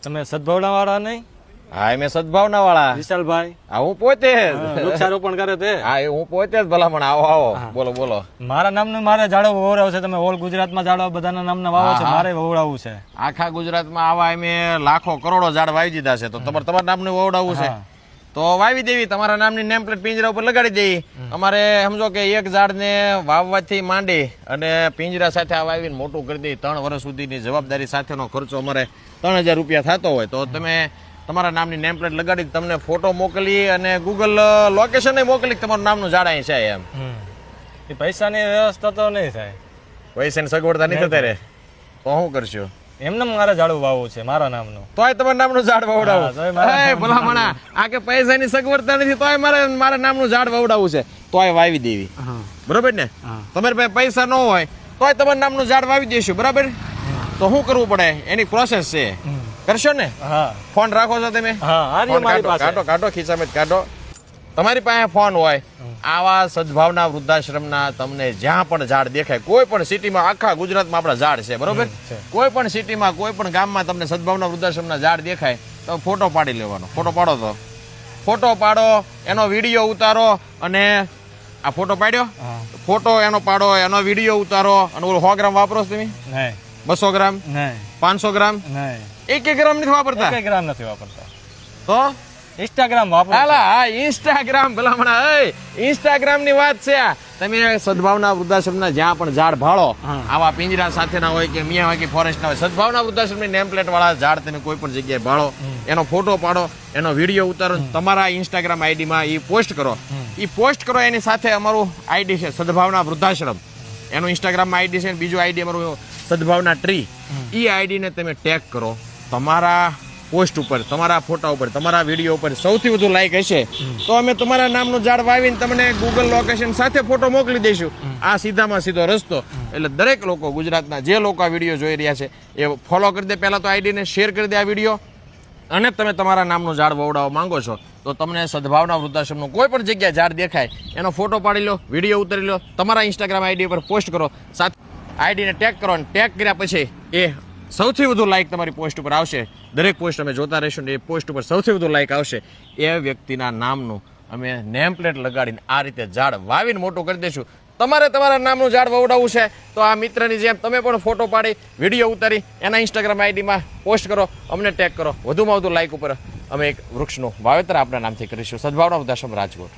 તમે સદભાવના વાળા નહીં? હા મેં સદભાવના વાળા વિશાલભાઈ. હા હું પોતે વૃક્ષારોપણ કરે તે? હા એ હું પોતે જ ભલામણ. આવો આવો બોલો બોલો. મારા નામનું મારે ઝાડો વવડાવવું છે. તમે ઓલ ગુજરાતમાં ઝાડો બધાના નામના વાવો છે, મારે વવડાવવું છે. આખા ગુજરાતમાં આવા અમે લાખો કરોડો ઝાડ વાવી દીધા છે, તો તમારા નામનું વવડાવવું છે તો વાવી દેવી. તમારા નામની નેમ પ્લેટ પિંજરા ઉપર લગાડી દેવી. અમારે સમજો કે એક ઝાડને વાવવાથી માંડી અને પિંજરા સાથે આ વાવીને મોટું કરી દઈએ 3 વર્ષ સુધીની જવાબદારી સાથેનો ખર્ચો અમારે 3000 રૂપિયા થતો હોય તો તમે તમારા નામની નેમ પ્લેટ લગાડી તમને ફોટો મોકલી અને ગૂગલ લોકેશન મોકલી તમારું નામનું ઝાડ અહીં છે એમ. એ પૈસાની વ્યવસ્થા તો નહીં થાય, પૈસાની સગવડતા નહીં થતા રે તો શું કરશો? એમને મારે ઝાડું વાવવું છે મારા નામનું, તોય તમારા નામનું ઝાડ વવડાવું. ભલામણા આ કે પૈસાની સગવડતા નથી તોય મારા નામનું ઝાડ વવડાવવું છે તોય વાવી દેવી. બરોબર ને? તમારી પાસે પૈસા ન હોય તોય તમારા નામનું ઝાડ વાવી દેશું. બરાબર? તો શું કરવું પડે એની પ્રોસેસ છે, કરશો ને? ફોન રાખો છો તમે? કાઢો ખિસ્સામાં કાઢો. તમારી પાસે ફોન હોય, આવા સદભાવના વૃદ્ધાશ્રમના તમને જ્યાં પણ ઝાડ દેખાય, કોઈ પણ સિટીમાં, આખા ગુજરાતમાં આપણા ઝાડ છે. બરોબર? કોઈ પણ સિટીમાં, કોઈ પણ ગામમાં તમને સદભાવના વૃદ્ધાશ્રમના ઝાડ દેખાય તો ફોટો પાડી લેવાનો. ફોટો પાડો તો ફોટો પાડો, એનો વિડીયો ઉતારો અને આ ફોટો પાડ્યો, ફોટો એનો પાડો, એનો વિડીયો ઉતારો અને 100 ગ્રામ વાપરો છો તમે? 200 ગ્રામ? 500 ગ્રામ? 1 ગ્રામ નથી વાપરતા? 1 ગ્રામ નથી વાપરતા. તો ઇન્સ્ટાગ્રામ વાપરો? હા ઇન્સ્ટાગ્રામ. ભલામણા ઇન્સ્ટાગ્રામ ની વાત છે. તમે સદભાવના વૃદ્ધાશ્રમના જ્યાં પણ ઝાડ ભાળો, આવા પિંજરા સાથેના હોય કે મિયા હોય કે ફોરેસ્ટ ના હોય, સદભાવના વૃદ્ધાશ્રમની નેમ પ્લેટ વાળા ઝાડ તમે કોઈ પણ જગ્યાએ ભાળો, એનો ફોટો પાડો, એનો વિડીયો ઉતારો, તમારા ઇન્સ્ટાગ્રામ આઈડી માં એ પોસ્ટ કરો. એની સાથે અમારું આઈડી છે સદભાવના વૃદ્ધાશ્રમ, એનું ઇન્સ્ટાગ્રામ આઈડી છે. બીજું આઈડી અમારું સદભાવના ટ્રી. એ આઈડી ને તમે ટેગ કરો. તમારા પોસ્ટ ઉપર, તમારા ફોટા ઉપર, તમારા વિડીયો ઉપર સૌથી વધુ લાઈક હશે તો અમે તમારા નામનું ઝાડ વાવીને તમને ગૂગલ લોકેશન સાથે ફોટો મોકલી દઈશું. આ સીધામાં સીધો રસ્તો. એટલે દરેક લોકો, ગુજરાતના જે લોકો આ વિડીયો જોઈ રહ્યા છે એ ફોલો કરી દે. પહેલા તો આઈડીને શેર કરી દે આ વિડીયો. અને તમે તમારા નામનું ઝાડ વવડાવવા માંગો છો તો તમને સદભાવના વૃદ્ધાશ્રમનું કોઈ પણ જગ્યાએ ઝાડ દેખાય એનો ફોટો પાડી લો, વિડીયો ઉતારી લો, તમારા ઇન્સ્ટાગ્રામ આઈડી પર પોસ્ટ કરો, સાથે આઈડીને ટેગ કરો. અને ટેગ કર્યા પછી એ સૌથી વધુ લાઈક તમારી પોસ્ટ ઉપર આવશે. દરેક પોસ્ટ અમે જોતા રહીશું ને એ પોસ્ટ ઉપર સૌથી વધુ લાઈક આવશે એ વ્યક્તિના નામનું અમે નેમ પ્લેટ લગાડીને આ રીતે ઝાડ વાવીને મોટું કરી દઈશું. તમારે તમારા નામનું ઝાડ વવડાવવું છે તો આ મિત્રની જેમ તમે પણ ફોટો પાડી, વિડીયો ઉતારી એના ઇન્સ્ટાગ્રામ આઈડીમાં પોસ્ટ કરો, અમને ટેગ કરો. વધુમાં વધુ લાઈક ઉપર અમે એક વૃક્ષનું વાવેતર આપણા નામથી કરીશું. સદભાવના વૃદ્ધાશ્રમ રાજકોટ.